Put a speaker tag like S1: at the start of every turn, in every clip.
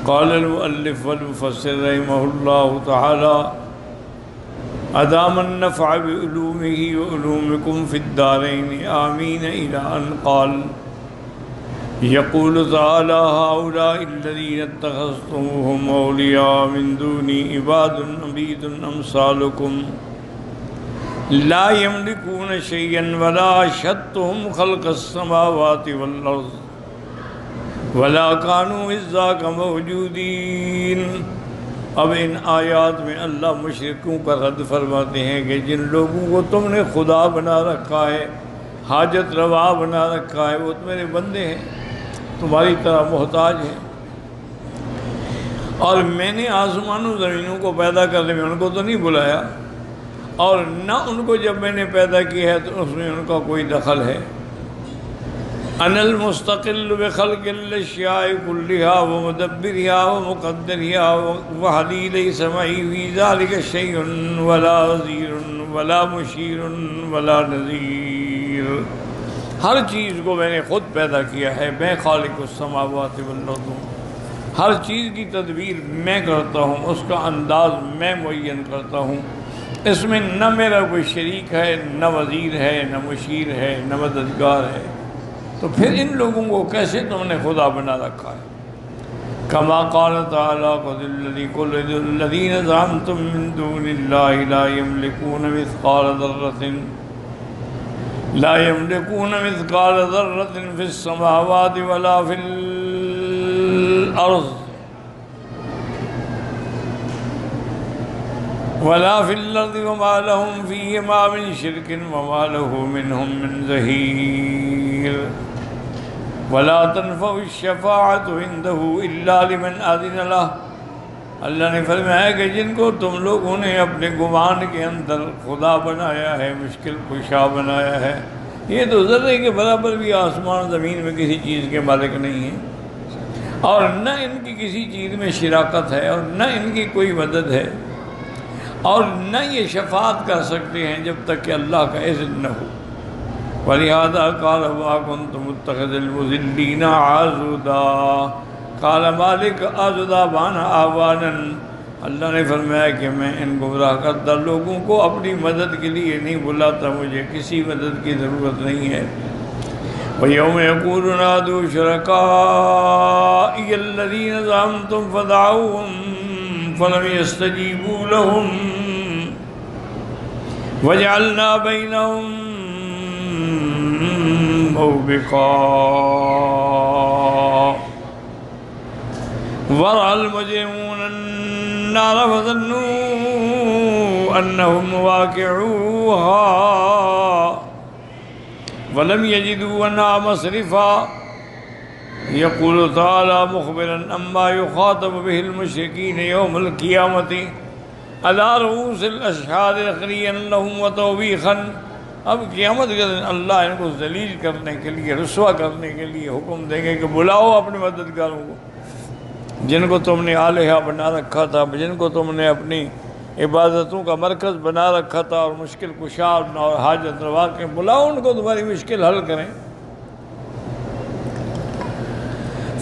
S1: قال المؤلف والمفسر رحمه الله تعالى أدام النفع بعلومه وعلومكم في الدارين آمين إلى أن قال يقول تعالى هؤلاء الذين اتخذتموهم أولياء من دوني عباد عبيد أمثالكم لا يملكون شيئا ولا أشهدتهم خلق السماوات والأرض ولا كانوا إذ ذاك موجودين۔ اب ان آیات میں اللہ مشرکوں کا رد فرماتے ہیں کہ جن لوگوں کو تم نے خدا بنا رکھا ہے، حاجت روا بنا رکھا ہے، وہ میرے بندے ہیں، تمہاری طرح محتاج ہیں، اور میں نے آسمانوں زمینوں کو پیدا کرنے میں ان کو تو نہیں بلایا، اور نہ ان کو جب میں نے پیدا کیا ہے تو اس میں ان کا کوئی دخل ہے۔ انا المستقل بخلق الاشیاء كلها ومدبرها ومقدرها وحدی لیس معی فی ذلک شیء ولا وزیر ولا مشیر ولا نذیر۔ ہر چیز کو میں نے خود پیدا کیا ہے، میں خالق السماوات والارض ہوں، ہر چیز کی تدبیر میں کرتا ہوں، اس کا انداز میں معین کرتا ہوں، اس میں نہ میرا کوئی شریک ہے، نہ وزیر ہے، نہ مشیر ہے، نہ مددگار ہے، تو پھر ان لوگوں کو کیسے تم نے خدا بنا رکھا ہے؟ کما قال تعالیٰ قل الذین زعمتم من دون اللہ لا یملکون مثقال ذرۃ فی السماوات ولا فی الارض وما لهم فیہما من شرک وما له منہم من ظہیر۔ ولا تنفع الشفاعة عنده الا لمن اذن له۔ اللہ نے فرمایا کہ جن کو تم لوگوں نے اپنے گمان کے اندر خدا بنایا ہے، مشکل کشا بنایا ہے، یہ تو ذرے کے برابر بھی آسمان زمین میں کسی چیز کے مالک نہیں ہیں، اور نہ ان کی کسی چیز میں شراکت ہے، اور نہ ان کی کوئی مدد ہے، اور نہ یہ شفاعت کر سکتے ہیں جب تک کہ اللہ کا اذن نہ ہو۔ وَلِهَذَا قَالَ وَمَا كُنْتُ مُتَّخِذَ الْمُضِلِّينَ عَضُدًا۔ قال مالک عضدا بانہ آواناً، اللہ نے فرمایا کہ میں ان گمراہ کردہ لوگوں کو اپنی مدد کے لیے نہیں بلاتا، مجھے کسی مدد کی ضرورت نہیں ہے۔ وَيَوْمَ يَقُولُ نَادُوا شُرَكَائِيَ الَّذِينَ زَعَمْتُمْ فَدَعَوْهُمْ فَلَمْ يَسْتَجِيبُوا لَهُمْ وَجَعَلْنَا بَيْنَهُمْ موبقا ورأى المجرمون النار فظنوا أنهم واقعوها ولم يجدوا عنها مصرفا۔ يقول تعالى مخبرا عما يخاطب به المشركين يوم القيامة على رؤوس الأشهاد تخريا لهم وتوبيخا۔ اب قیامت کے دن اللہ ان کو ذلیل کرنے کے لیے، رسوا کرنے کے لیے حکم دیں گے کہ بلاؤ اپنے مددگاروں کو، جن کو تم نے آلہہ بنا رکھا تھا، جن کو تم نے اپنی عبادتوں کا مرکز بنا رکھا تھا، اور مشکل کشا اور حاجت روا کے بلاؤ ان کو، تمہاری مشکل حل کریں۔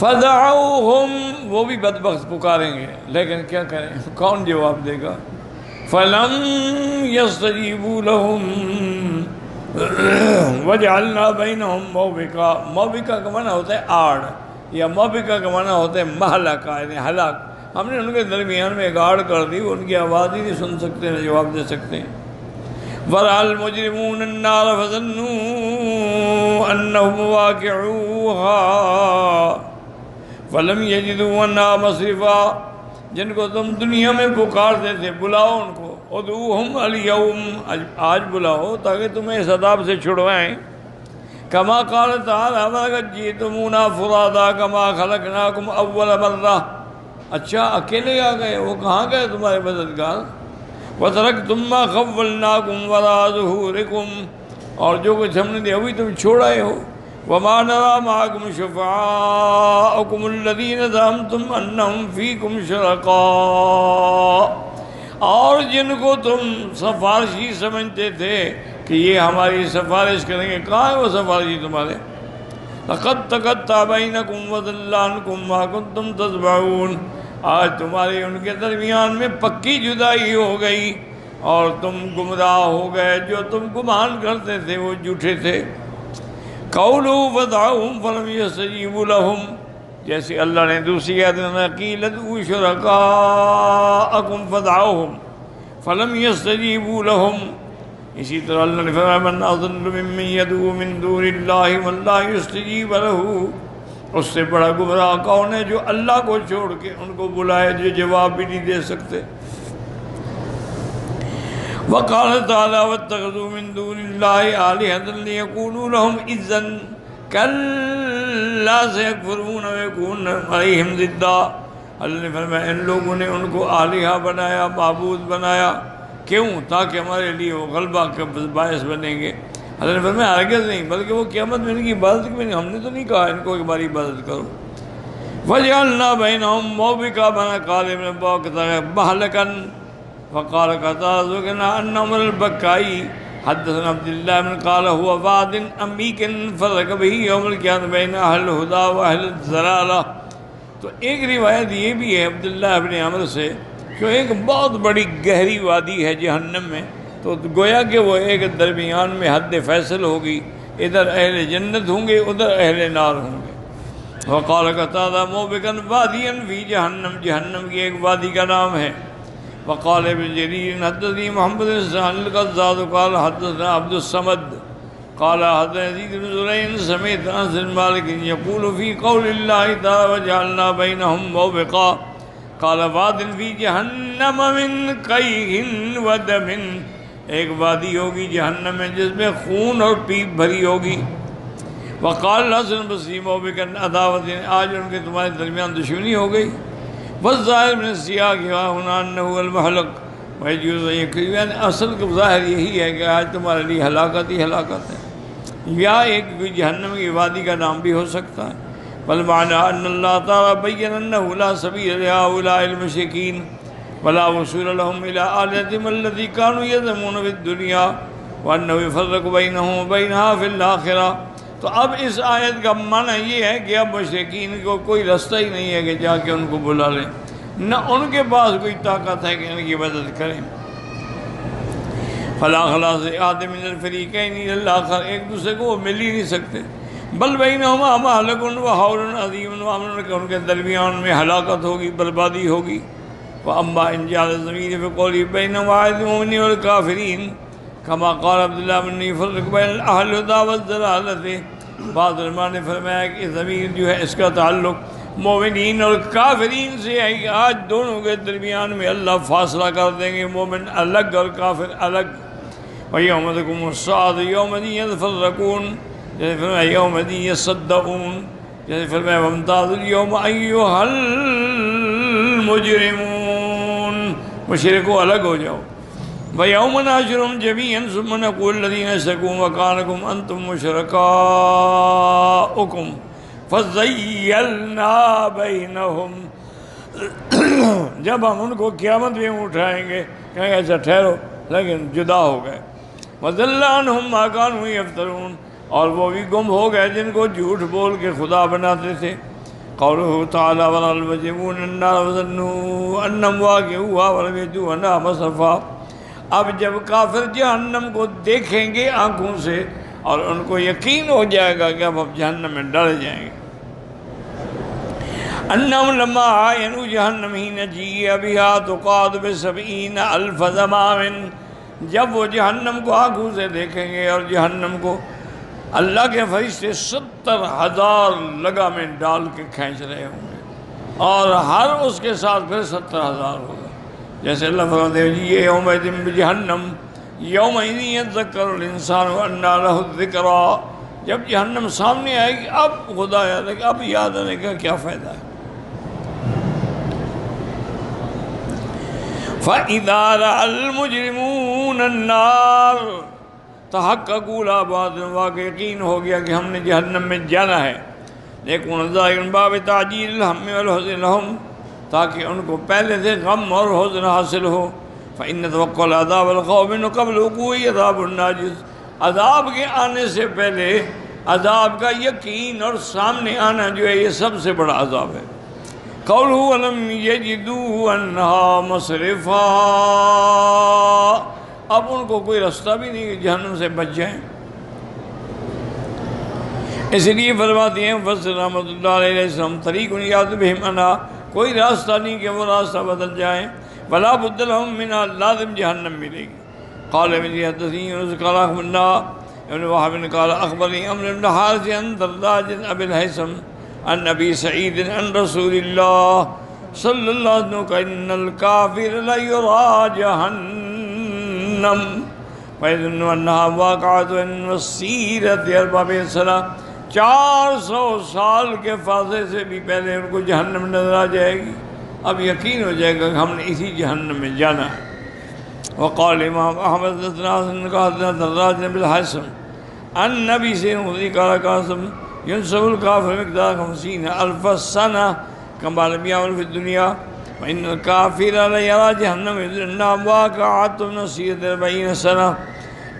S1: فَدَعَوْهُمْ، وہ بھی بدبخت پکاریں گے، لیکن کیا کریں، کون جواب دے گا؟ فَلَمْ يَسْتَجِيبُوا لَهُمْ وَجَعَلْنَا بَيْنَهُمْ مَوْبِقًا۔ موبقہ کا معنی ہوتا ہے آڑ، یا موبقہ کا معنی ہوتا ہے مہلکہ، یعنی ہلاک۔ ہم نے ان کے درمیان میں ایک آڑ کر دی، ان کی آواز ہی نہیں سن سکتے، نہ جواب دے سکتے ہیں۔ وَرَأَى الْمُجْرِمُونَ النَّارَ فَظَنُّوا أَنَّهُمْ وَاقِعُوهَا وَلَمْ يَجِدُوا عَنْهَا مَصْرِفًا۔ جن کو تم دنیا میں پکارتے تھے، بلاؤ ان کو، ادعوہم اليوم، آج بلاؤ تاکہ تمہیں اس عذاب سے چھڑوائیں۔ کما قال تعالی وَلَقَدْ جِئْتُمُونَا فُرَادَىٰ كَمَا خَلَقْنَاكُمْ أَوَّلَ مَرَّةٍ۔ اچھا اکیلے آ گئے، وہ کہاں گئے تمہارے مددگار؟ وَتَرَكْتُم مَّا خَوَّلْنَاكُمْ وَرَاءَ ظُهُورِكُمْ، اور جو کچھ ہم نے دیا وہی تم چھوڑائے ہو۔ وَمَا نَرَىٰ مَعَكُمْ شُفَعَاءَكُمُ الَّذِينَ زَعَمْتُمْ أَنَّهُمْ فِيكُمْ شُرَكَاءُ، اور جن کو تم سفارشی سمجھتے تھے کہ یہ ہماری سفارش کریں گے، کہاں ہے وہ سفارشی تمہارے؟ لقد تقطع بینکم وضل عنکم ما کنتم تتبعون، آج تمہارے ان کے درمیان میں پکی جدائی ہو گئی اور تم گمراہ ہو گئے، جو تم گمان کرتے تھے وہ جھوٹے تھے۔ قولوا فدعوهم فلم يستجیبوا لهم، جیسے اللہ نے دوسری آیت میں قیل ادعوا شرکاءکم فدعوهم فلم يستجیبوا لهم، اسی طرح اللہ نے فرمایا من اضل ممن يدعو من دون اللہ من لا يستجیب له، اس سے بڑا گمراہ کون ہے جو اللہ کو چھوڑ کے ان کو بلائے جو جواب بھی نہیں دے سکتے۔ وقال تعالی واتخذوا من دون اللہ آلہۃ لیکونوا لهم عزا کلا سیکفرون ویکونون علیہم ضدا، اللہ نے فرمایا ان لوگوں نے ان کو آلہہ بنایا، معبود بنایا، کیوں؟ تاکہ ہمارے لیے وہ غلبہ کا باعث بنیں گے۔ اللہ نے فرمایا ہرگز نہیں، بلکہ وہ قیامت میں ان کی عبادت میں ہم نے تو نہیں کہا ان کو ایک بار عبادت کرو۔ وَجَعَلْنَا بَيْنَهُمْ مَوْبِقًا بَنَا قَالِ ابْنِ بَوْقَتَ مَهْلَكًا فقال قتادة ذكرنا أن عمر البكائي حدثنا عبد الله بن قال هو وعد أميك فرق به يوم القيامة بين أهل الهدى وأهل الضلالة۔ تو ایک روایت یہ بھی ہے عبداللہ ابن عمر سے کہ ایک بہت بڑی گہری وادی ہے جہنم میں، تو گویا کہ وہ ایک درمیان میں حد فیصل ہوگی، ادھر اہل جنت ہوں گے ادھر اہل نار ہوں گے۔ وقال قتادة موبقا وادیا فی جہنم، جہنم کی ایک وادی کا نام ہے۔ وقال ابن جرير حدثني محمد بن اسحاق القزاز قال حدثنا عبد الصمد قال حدثنا يزيد بن زريع سمعت انس بن مالك يقول في قول الله تعالى وجعلنا بينهم موبقا قال واد في جهنم من قيح ودم، ایک وادی ہوگی جہنم میں جس میں خون اور پیپ بھری ہوگی۔ وقال الحسن البصری موبقا عداوت، آج ان کے تمہارے درمیان دشمنی ہو گئی۔ والظاہر من السیاق ہنا انه المحلق ويجوز یعنی اصل کا ظاہر یہی ہے کہ آج تمہارے لیے ہلاکت ہی ہلاکت ہے، یا ایک جہنم کی وادی کا نام بھی ہو سکتا ہے۔ بل معنی ان اللہ تعالی بین انه لا سبیل لهؤلاء المشرکین ولا وصول لهم الى آلهتهم التي كانوا يزعمون في الدنيا وانه يفرق بينهم وبينها في الاخرة۔ تو اب اس آیت کا معنی یہ ہے کہ اب مشرکین کو کوئی رستہ ہی نہیں ہے کہ جا کے ان کو بلا لیں، نہ ان کے پاس کوئی طاقت ہے کہ ان کی مدد کریں۔ فلا خلاص احد من الفریقین الی الاخر، ایک دوسرے کو وہ مل ہی نہیں سکتے۔ بل بینہما مہلک وحول عظیم، ان کے درمیان میں ہلاکت ہوگی، بربادی ہوگی۔ واما ان جعل الضمیر فی قوله بینہما المؤمنین والکافرین کما قال عبداللہ بن یفرق بین اہل الہدی والضلالۃ، بعض علماء نے فرمایا کہ ضمیر جو ہے اس کا تعلق مومنین اور کافرین سے ہے کہ آج دونوں کے درمیان میں اللہ فاصلہ کر دیں گے، مومن الگ اور کافر الگ۔ وَيَوْمَ تَقُومُ السَّاعَةُ يَوْمَئِذٍ يَتَفَرَّقُونَ، جیسے فرمایا يَوْمَئِذٍ يَصَّدَّعُونَ، جیسے فرمایا وَامْتَازُوا الْيَوْمَ أَيُّهَا الْمُجْرِمُونَ، مشرکو الگ ہو جاؤ۔ وَيَوْمَ نَحْشُرُهُمْ جَمِيعًا ثُمَّ نَقُولُ لِلَّذِينَ أَشْرَكُوا مَكَانَكُمْ أَنْتُمْ وَشُرَكَاؤُكُمْ فَزَيَّلْنَا بَيْنَهُمْ، جب ہم ان کو قیامت میں اٹھائیں گے کہیں ایسا ٹھہرو، لیکن جدا ہو گئے۔ وَضَلَّ عَنْهُمْ مَا كَانُوا يَفْتَرُونَ، اور وہ بھی گم ہو گئے جن کو جھوٹ بول کے خدا بناتے تھے۔ قوله تعالی وَلَا الْمُجْرِمُونَ النَّارَ وَظَنُّوا أَنَّهُمْ واقعوها وَلَمْ يَجِدُوا عَنْهَا مَصْرِفًا، اب جب کافر جہنم کو دیکھیں گے آنکھوں سے اور ان کو یقین ہو جائے گا کہ اب جہنم میں ڈالے جائیں گے۔ انہم لما عاینوا جہنم حین جیء بہا تقاد ب70 الف زمام، جب وہ جہنم کو آنکھوں سے دیکھیں گے اور جہنم کو اللہ کے فرشتے 70,000 لگامیں ڈال کے کھینچ رہے ہوں گے، اور ہر اس کے ساتھ پھر 70,000 ہوگا۔ جیسے اللہ فرماتے ہیں یہ یومئذ بجہنم یومئذ یذکر الانسان وانیٰ لہ الذکریٰ، جب جہنم سامنے آئے گی اب خدا یاد ہے، اب یاد آنے کا کیا فائدہ ہے۔ فَإِذَا رَأَى الْمُجْرِمُونَ النَّارَ تَحَقَّقُوا لَا بَعْدٍ، واقع یقین ہو گیا کہ ہم نے جہنم میں جانا ہے۔ لیکن ظاہر باب تعجیل الہم والحزن لہم، تاکہ ان کو پہلے سے غم اور حزن حاصل ہو۔ فإن توقع العذاب الخوف من قبل وقوع عذاب الناجز، عذاب کے آنے سے پہلے عذاب کا یقین اور سامنے آنا جو ہے یہ سب سے بڑا عذاب ہے۔ قولہ وَلَمْ يَجِدُوا عَنْهَا مَصْرِفًا، اب ان کو کوئی رستہ بھی نہیں کہ جہنم سے بچ جائیں۔ اس لیے فرماتے ہیں مفسر رحمۃ اللہ علیہ السلام طریق یاد بہم انا، کوئی راستہ نہیں کہ وہ راستہ بدل جائیں، ولا بد لہم منہا، لازم جہنم ملے گی۔ قال من حدثني يونس قال اخبرنا ابن وهب قال اخبرني عمرو بن حارث عن دراج ابي الهيثم عن ابي سعيد عن رسول الله صلى الله عليه وسلم ان الكافر لا يرى جهنم ويظن انها واقعة مسيرة 400 سنة، 400 سال کے فاصلے سے بھی پہلے ان کو جہنم نظر آ جائے گی، اب یقین ہو جائے گا کہ ہم نے اسی جہنم میں جانا ہے۔ وقال امام احمد حدثنا دراج بن الحسن عن نبی سے قال قاسم ينصب الكافر مقدار 50,000 سنة كما لم يعمل في الدنيا وإن الكافر لا يرى جهنم إنها واقعة مسيرة 40 سنة۔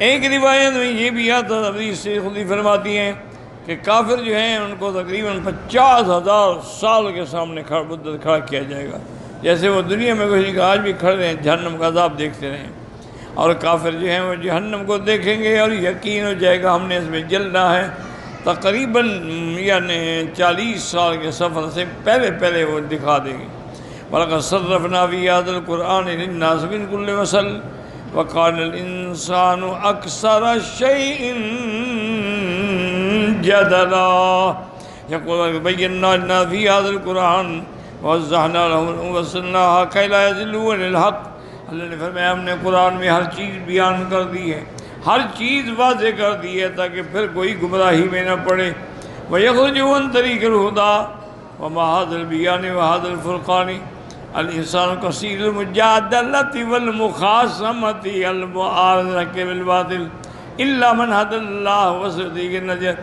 S1: ایک روایت میں یہ بھی آتا ہے، سے خود ہی فرماتی ہیں کہ کافر جو ہیں ان کو تقریباً 50,000 سال کے سامنے مدت کھڑا کیا جائے گا، جیسے وہ دنیا میں کچھ آج بھی کھڑے ہیں جہنم کا عذاب دیکھتے رہیں، اور کافر جو ہیں وہ جہنم کو دیکھیں گے اور یقین ہو جائے گا ہم نے اس میں جلنا ہے۔ تقریباً یعنی 40 سال کے سفر سے پہلے وہ دکھا دیں گے۔ وَلَقَدْ صَرَّفْنَا فِي هَذَا الْقُرْآنِ لِلنَّاسِ مِنْ كُلِّ مَثَلٍ وَقَالَ الْإِنسَانُ أَكْثَرَ شَيْءٍ جَدَلًا يَقُولُ بَيَّنَّا لِلنَّاسِ فِي هَذَا الْقُرْآنِ وَوَضَّحْنَا لَهُمْ وَبَصَّرْنَاهَا كَيْ لَا يَضِلُّوا عَنِ الْحَقِّ۔ اللہ نے فرمایا ہم نے قرآن میں ہر چیز بیان کر دی ہے، ہر چیز واضح کر دی ہے تاکہ پھر کوئی گمراہی میں نہ پڑے۔ وَيَخْرُجُوا عَنْ طَرِيقِ الْهُدَىٰ وَمَا هَذَا الْبِيَانِ وَهَذَا الْفُرْقَانِ الْإِنسَانُ كَثِيرُ الْمُجَادَلَةِ وَالْمُخَاصَمَةِ الْمُعَارَضَةِ بِالْبَاطِلِ إِلَّا مَنْ هَدَى اللَّهُ وَصِدِّيقِ النَّجَاةِ۔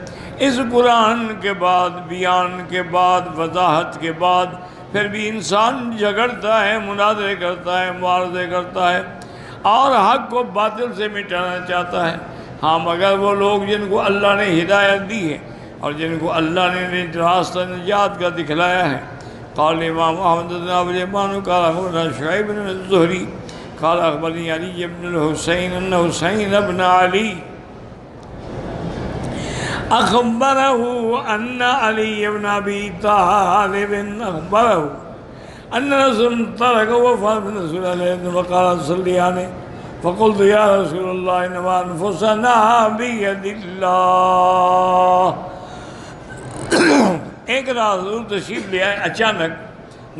S1: اس قرآن کے بعد، بیان کے بعد، وضاحت کے بعد پھر بھی انسان جھگڑتا ہے، مناظرے کرتا ہے، معارضے کرتا ہے اور حق کو باطل سے مٹانا چاہتا ہے۔ ہاں مگر وہ لوگ جن کو اللہ نے ہدایت دی ہے اور جن کو اللہ نے راستہ نجات کا دکھلایا ہے۔ قال امام احمد بن ابی اليمان قال اخبرنا شعیب بن الزہری قال اخبرني علی بن الحسین ان حسین بن علی اخبره ان علی بن ابی طالب اخبره ان رسول ترک وفات من رسول اللہ وقال صلی علیہ فقلت یا رسول اللہ انما انفسنا بید اللہ۔ ایک رات حضور تشریف لے آئے، اچانک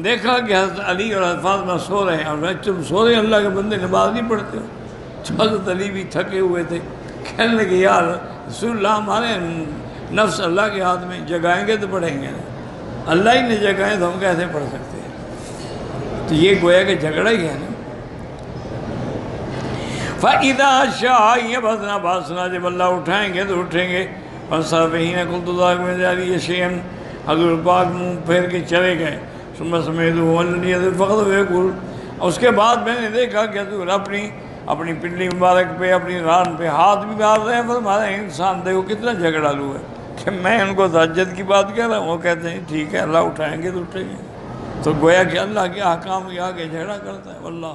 S1: دیکھا کہ حضرت علی اور حضرت فاطمہ سو رہے ہیں، اور تم سو رہے ہیں، اللہ کے بندے نماز نہیں پڑھتے ہو؟ حضرت علی بھی تھکے ہوئے تھے، کہنے لگے یار رسول اللہ ہمارے نفس اللہ کے ہاتھ میں، جگائیں گے تو پڑھیں گے، اللہ ہی نے جگائیں تو ہم کیسے پڑھ سکتے ہیں؟ تو یہ گویا کہ جھگڑا ہی ہے نا۔ فَإِذَا شَاءَ يَبْعَثْنَا بَعْثْنَا، جب اللہ اٹھائیں گے تو اٹھیں گے۔ فَانْصَرَفَ قُلْتُ ذَاكَ مِنْ ذَلِكَ شَيْئًا، حضور پاک منہ پھیر کے چلے گئے۔ ثُمَّ سَمِعْتُهُ وَالَّذِي يَدْعُو فَخْذَهُ وَيَقُولُ، اس کے بعد میں نے دیکھا کہ حضور اپنی پنڈلی مبارک پہ، اپنی ران پہ ہاتھ بھی مار رہے ہیں۔ فرمایا انسان دیکھو کتنا جھگڑالو ہے کہ میں ان کو تہجد کی بات کہہ رہا ہوں، وہ کہتے ہیں ٹھیک ہے اللہ اٹھائیں گے تو اٹھیں گے۔ تو گویا کہ اللہ کے احکام کے آگے جھگڑا کرتا ہے، واللہ